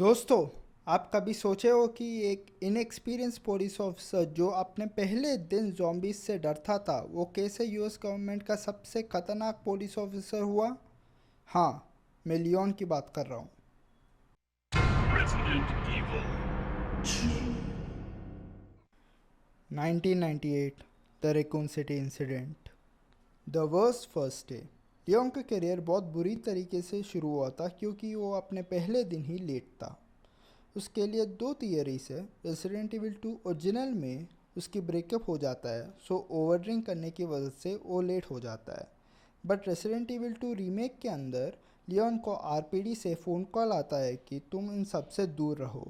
दोस्तों, आप कभी सोचे हो कि एक इनएक्सपीरियंस पुलिस ऑफिसर जो अपने पहले दिन ज़ॉम्बीज से डरता था वो कैसे यूएस गवर्नमेंट का सबसे खतरनाक पुलिस ऑफिसर हुआ? हाँ, मैं लियोन की बात कर रहा हूँ। Resident Evil 2. 1998, the Raccoon City incident. The worst first day. Leon का करियर बहुत बुरी तरीके से शुरू हुआ था क्योंकि वो अपने पहले दिन ही लेट था। उसके लिए दो थियरीज है। रेसिडेंट इविल 2 ओरिजिनल में उसकी ब्रेकअप हो जाता है, सो ओवर ड्रिंक करने की वजह से वो लेट हो जाता है। बट रेसिडेंट इविल 2 रीमेक के अंदर लियोन को आरपीडी से फ़ोन कॉल आता है कि तुम इन सब से दूर रहो।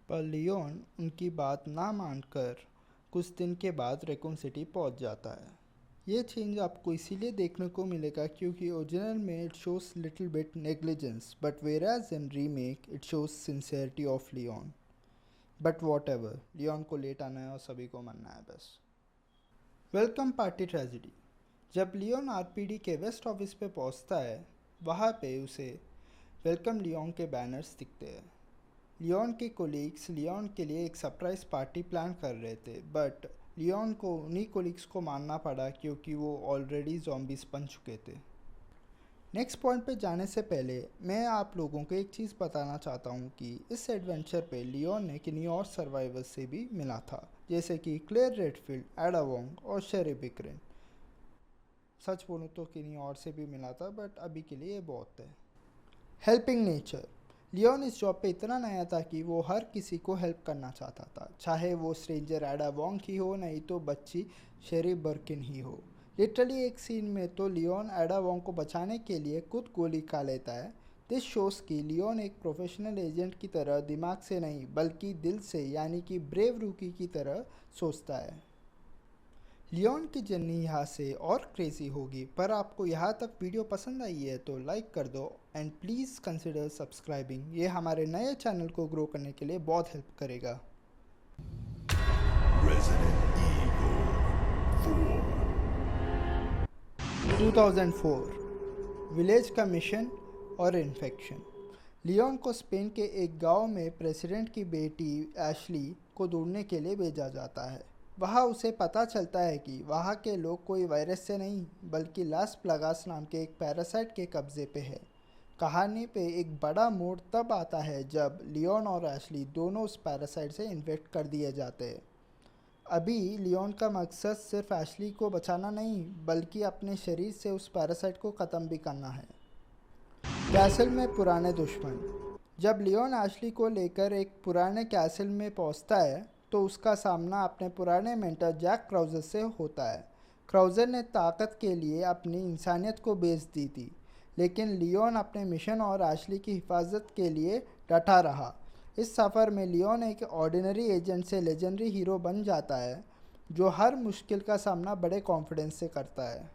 पर लियोन उनकी बात ना मानकर कुछ दिन के बाद रेकून सिटी पहुंच जाता है। ये चेंज आपको इसीलिए देखने को मिलेगा क्योंकि ओरिजिनल में it shows little bit negligence, but whereas in remake it shows sincerity of Leon. But whatever, Leon को लेट आना है और सभी को मरना है बस। Welcome party tragedy. जब लियोन आरपीडी के वेस्ट ऑफिस पे पहुंचता है, वहाँ पे उसे वेलकम लियोन के बैनर्स दिखते हैं। लियोन के कोलीग्स लियोन के लिए एक सरप्राइज पार्टी प्लान कर रहे थे, बट लियोन को उन्हीं कोलीग्स को मानना पड़ा क्योंकि वो ऑलरेडी ज़ॉम्बीज बन चुके थे। नेक्स्ट पॉइंट पे जाने से पहले मैं आप लोगों को एक चीज़ बताना चाहता हूँ कि इस एडवेंचर पे लियोन ने किन्हीं और सर्वाइवर्स से भी मिला था, जैसे कि क्लेयर रेडफील्ड, एडा वोंग और शेरी बिकरिन। सच बोलूँ तो किन्हीं और से भी मिला था, बट अभी के लिए ये बहुत है। Helping nature. लियोन इस जॉब पे इतना नया था कि वो हर किसी को हेल्प करना चाहता था, चाहे वो स्ट्रेंजर एडा वोंग ही हो, नहीं तो बच्ची शेरी बर्किन ही हो। लिटरली एक सीन में तो लियोन एडा वोंग को बचाने के लिए खुद गोली खा लेता है। दिस शोज की लियोन एक प्रोफेशनल एजेंट की तरह दिमाग से नहीं बल्कि दिल से, यानी कि ब्रेव रूकी की तरह सोचता है। लियोन की जर्नी यहाँ से और क्रेजी होगी, पर आपको यहाँ तक वीडियो पसंद आई है तो लाइक कर दो एंड प्लीज़ कंसिडर सब्सक्राइबिंग। ये हमारे नए चैनल को ग्रो करने के लिए बहुत हेल्प करेगा। Resident Evil 4. 2004, विलेज का मिशन और इन्फेक्शन। लियोन को स्पेन के एक गांव में प्रेसिडेंट की बेटी एशली को ढूंढने के लिए भेजा जाता है। वहाँ उसे पता चलता है कि वहाँ के लोग कोई वायरस से नहीं बल्कि लास प्लागास नाम के एक पैरासाइट के कब्जे पे है। कहानी पे एक बड़ा मोड़ तब आता है जब लियोन और एशली दोनों उस पैरासाइट से इन्फेक्ट कर दिए जाते हैं। अभी लियोन का मकसद सिर्फ एशली को बचाना नहीं बल्कि अपने शरीर से उस पैरासाइट को ख़त्म भी करना है। कैसल में पुराने दुश्मन। जब लियोन एशली को लेकर एक पुराने कैसल में पहुंचता है तो उसका सामना अपने पुराने मेंटर जैक क्राउजर से होता है। क्राउजर ने ताकत के लिए अपनी इंसानियत को बेच दी थी, लेकिन लियोन अपने मिशन और एशली की हिफाजत के लिए डटा रहा। इस सफ़र में लियोन एक ऑर्डिनरी एजेंट से लेजेंडरी हीरो बन जाता है जो हर मुश्किल का सामना बड़े कॉन्फिडेंस से करता है।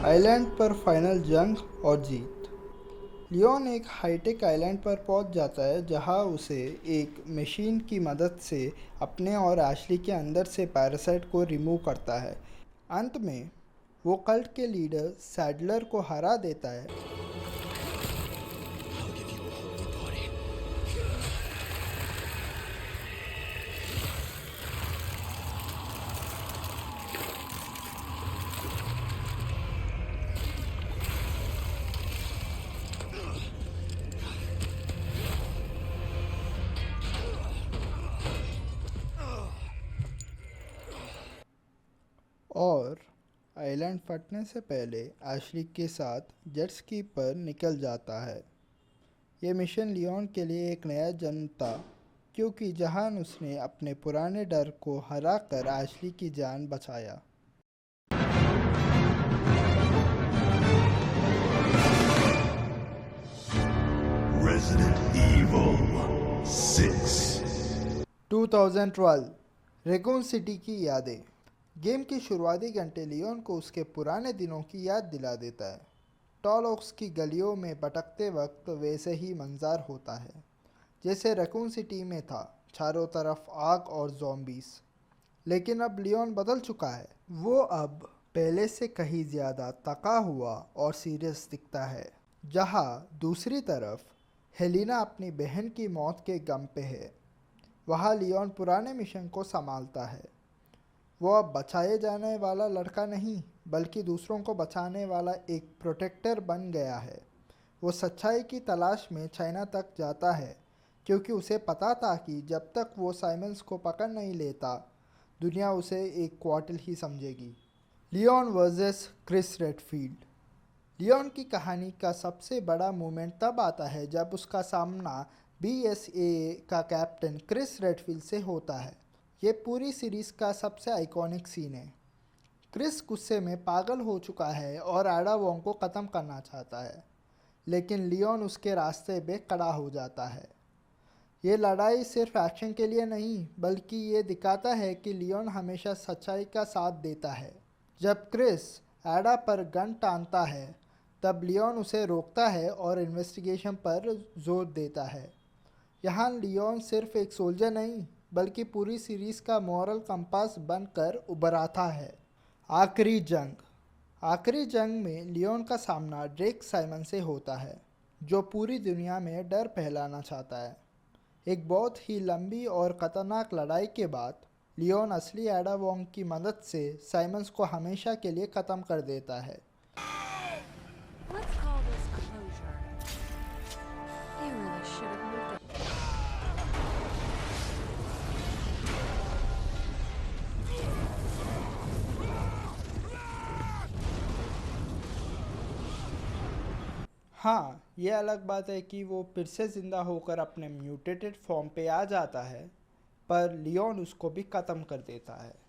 आइलैंड पर फाइनल जंग और जीत। लियोन एक हाईटेक आइलैंड पर पहुंच जाता है जहां उसे एक मशीन की मदद से अपने और एशली के अंदर से पैरासाइट को रिमूव करता है। अंत में वो कल्ट के लीडर सैडलर को हरा देता है। और आइलैंड फटने से पहले एशली के साथ जेट स्की पर निकल जाता है। ये मिशन लियोन के लिए एक नया जन्म था क्योंकि जहां उसने अपने पुराने डर को हराकर एशली की जान बचाया। Resident Evil 6. 2012, रेगून सिटी की यादें। गेम के शुरुआती घंटे लियोन को उसके पुराने दिनों की याद दिला देता है। टॉल ओक्स की गलियों में भटकते वक्त वैसे ही मंजार होता है जैसे रैकून सिटी में था, चारों तरफ आग और ज़ॉम्बीज। लेकिन अब लियोन बदल चुका है। वो अब पहले से कहीं ज़्यादा थका हुआ और सीरियस दिखता है। जहाँ दूसरी तरफ हेलिना अपनी बहन की मौत के गम पे है। वहाँ लियोन पुराने मिशन को संभालता है। वो अब बचाए जाने वाला लड़का नहीं बल्कि दूसरों को बचाने वाला एक प्रोटेक्टर बन गया है। वो सच्चाई की तलाश में चाइना तक जाता है क्योंकि उसे पता था कि जब तक वो साइमंस को पकड़ नहीं लेता दुनिया उसे एक क्वार्टल ही समझेगी। Leon versus Chris Redfield. Leon की कहानी का सबसे बड़ा मोमेंट तब आता है जब उसका सामना BSAA का कैप्टन क्रिस रेडफील्ड से होता है। ये पूरी सीरीज़ का सबसे आइकॉनिक सीन है। क्रिस गुस्से में पागल हो चुका है और एडा वोंग को ख़त्म करना चाहता है, लेकिन लियोन उसके रास्ते पे खड़ा हो जाता है। ये लड़ाई सिर्फ एक्शन के लिए नहीं बल्कि ये दिखाता है कि लियोन हमेशा सच्चाई का साथ देता है। जब क्रिस एडा पर गन टानता है तब लियोन उसे रोकता है और इन्वेस्टिगेशन पर जोर देता है। यहाँ लियोन सिर्फ एक सोल्जर नहीं बल्कि पूरी सीरीज़ का मॉरल कंपास बनकर उभर आता है। आखिरी जंग में लियोन का सामना ड्रेक साइमन से होता है, जो पूरी दुनिया में डर फैलाना चाहता है। एक बहुत ही लंबी और ख़तरनाक लड़ाई के बाद लियोन असली एडा वोंग की मदद से साइमंस को हमेशा के लिए ख़त्म कर देता है। Let's call this closure. They really should have moved it. हाँ, ये अलग बात है कि वो फिर से ज़िंदा होकर अपने म्यूटेटेड फॉर्म पे आ जाता है, पर लियोन उसको भी ख़त्म कर देता है।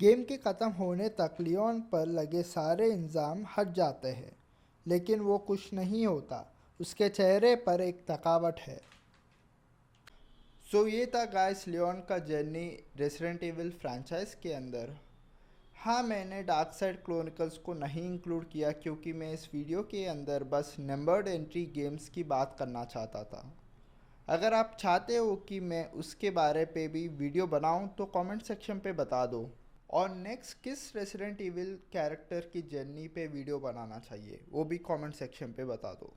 गेम के ख़त्म होने तक लियोन पर लगे सारे इल्ज़ाम हट जाते हैं, लेकिन वो खुश नहीं होता। उसके चेहरे पर एक थकावट है। ये था गाइस लियोन का जर्नी रेसिडेंट एविल फ्रेंचाइज के अंदर। हाँ, मैंने डार्क साइड क्रोनिकल्स को नहीं इंक्लूड किया क्योंकि मैं इस वीडियो के अंदर बस नंबर्ड एंट्री गेम्स की बात करना चाहता था। अगर आप चाहते हो कि मैं उसके बारे पे भी वीडियो बनाऊं तो कमेंट सेक्शन पे बता दो। और नेक्स्ट किस रेसिडेंट इविल कैरेक्टर की जर्नी पे वीडियो बनाना चाहिए वो भी कमेंट सेक्शन पे बता दो।